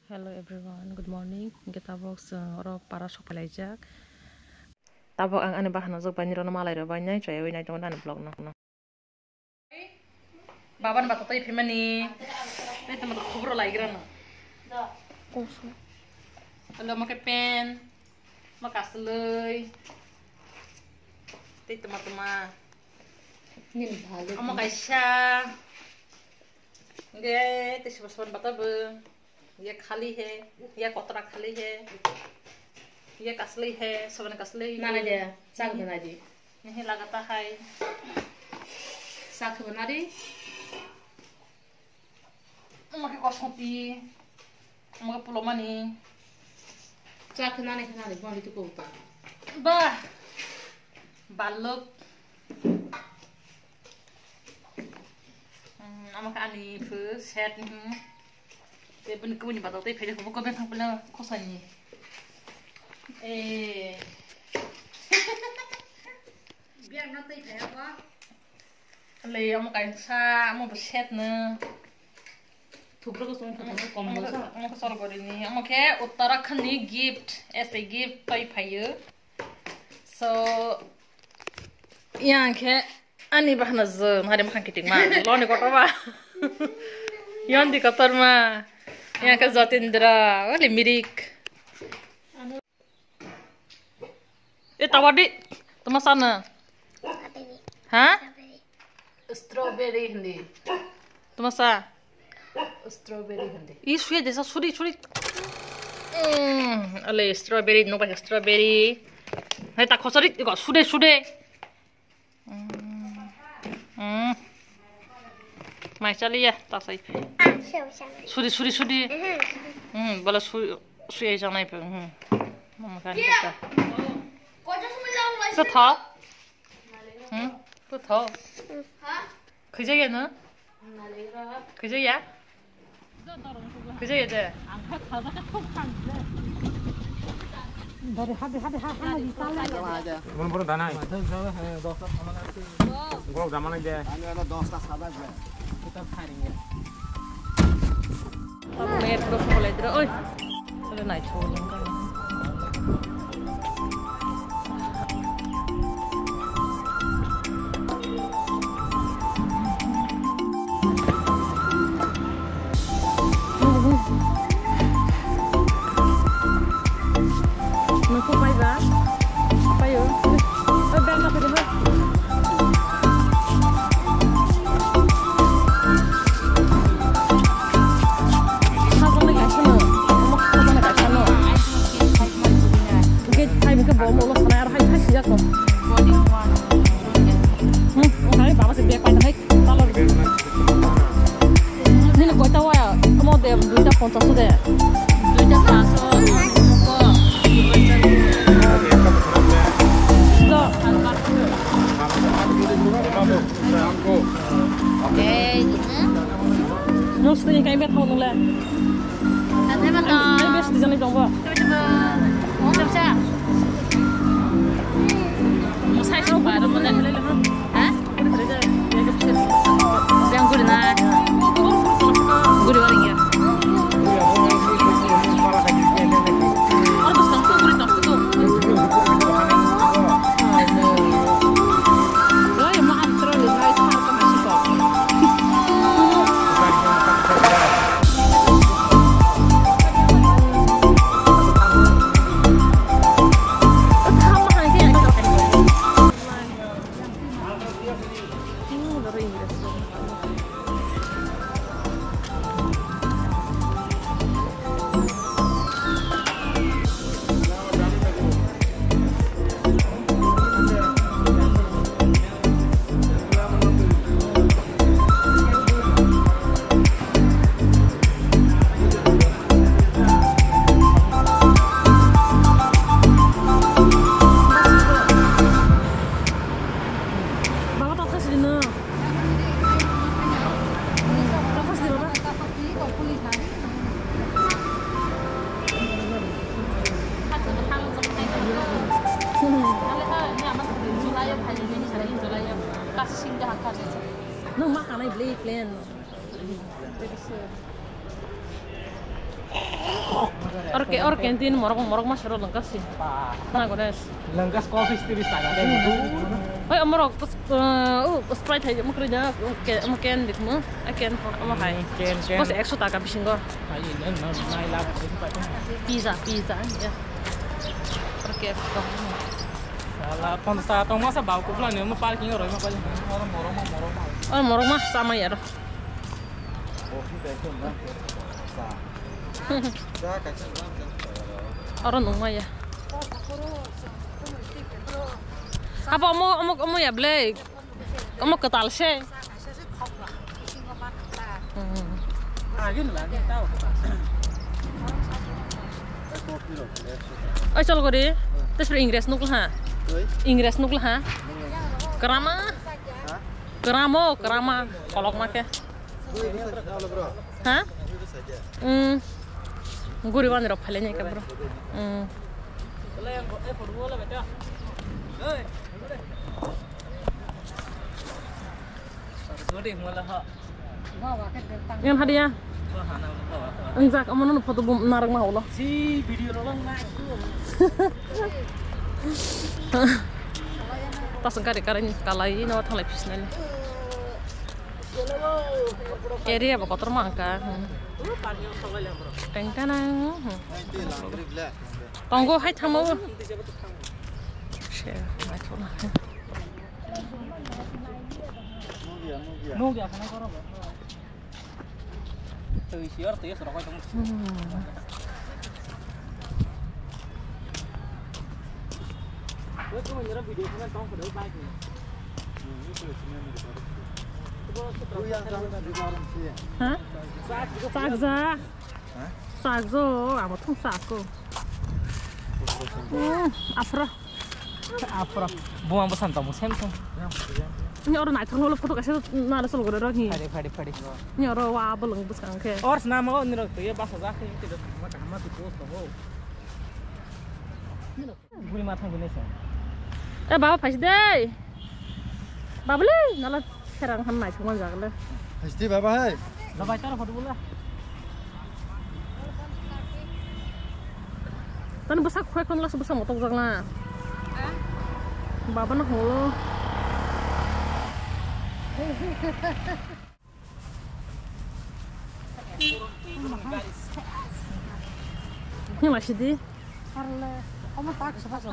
Hello everyone, good morning. Kita box oro para sopalaijak. Tabok ang ane bahana jok bani rono malai ro bani chai oi nai tong dan vlog no. Baban bata tai phimani. Te tama khobro laigra no. Da. Koso. Hello make pen. Makaslei. Te tama. Nin bhalo. Amo kaisha. Ge te sebab bata be. ये खाली है ये कोतरा खाली है ये कसली है सबने कसली ना दे साग बना दी नहीं लगाता है साग बना दी मके कसोती मके पुलोमानी साग खाना दे बंदी तो कोता बा बालक amaka ani fu set te ben ko ni batau te phede ko ben phang pula khosani biar na tai phaya ba le amaka sa amo set na thupro ko song thupro kom bo sa amaka sor gorini amake uttarakhand ni gift as a gift tai phayo so yang ke ani bahna zo hari makan kiting ma lo ni kotor ba yon di kotor ma yang ke Jatindra ole mirik tawadi tuma sana ha strawberry hindi tuma sa strawberry hindi isu ya desa suri ale strawberry no ba strawberry hai ta khosari ko sude mai chali ya ta sai suri bala sui jang nai pe mama kan ta ko tha ko tha khije ya na khije ya khije ya de dari hadi aja বড় দানা গো জামানা দে আমি 10টা সাদা দে kita faring ya mer pro boleh dro oi ada naik turun kan Nako pai ba pai yo bang na pede Nó sẽ những cái biết thôi luôn lên. anh thấy bắt đầu Anh biết gì trong này trong vợ. muốn làm sao Một sai không phải đâu mà lại lên hả? hả Yang guru na. Guru orang ya. Orang tu sang tu guru tak tu. Lah yang makan terus hai thar ka masih kok. Nung makan ay play plan. Or canteen morok mas ro lengkas sih. Nah gones. Lengkas kopi 30 taka. Oi morok Sprite aja mau kerja mau can dik mo. Can mau hai. Ken. Kos 100 taka bising go. Ai nai lap. Pizza ya. Oke. Salah 50 taka masa bau ku plan mo parking ro mo pa. Oh morok mah sama ya. Orang nunggu ya. Apa kamu ya Blake? Kamu ketal sih? Oh chal kau deh. Terus Inggris nukul ha? Inggris nukul ha? Kerama? Kolok make. Hah? Guri wan rop halenya ka bro. Yang hadiah. Enggak, kamu nonton foto narang mau loh. Si video rolong naik. Tas engkau dikarin kalai nawa thang lepis nene. Area apa kotor mangka. Teng tanang. Tonggo hai thamo. Share, mai thona. Nung dia kana karo. Từ siar tía soro ko tong. Wes ko nyera video kana tong ko dai bai. Hah? Sak zo, amo thong sak ko. Afra. Buang pesan tamu Samsung. Ini orang naik thang lo foto kasih nada solo gore rogi. Fadi. Ini orang wa beleng bus kan ke. Or nama ko niro to ya bahasa zakhe tidak mata post ho. Guri matha gune sa. Baba pas deh. Babli, nala serang han naik thang jaga le. Hasti baba hai. La baca foto bola. Tan besar kue kon lah sebesar motor jangla. Baba nak holo. Ini masih di. Karena kamu tak sepas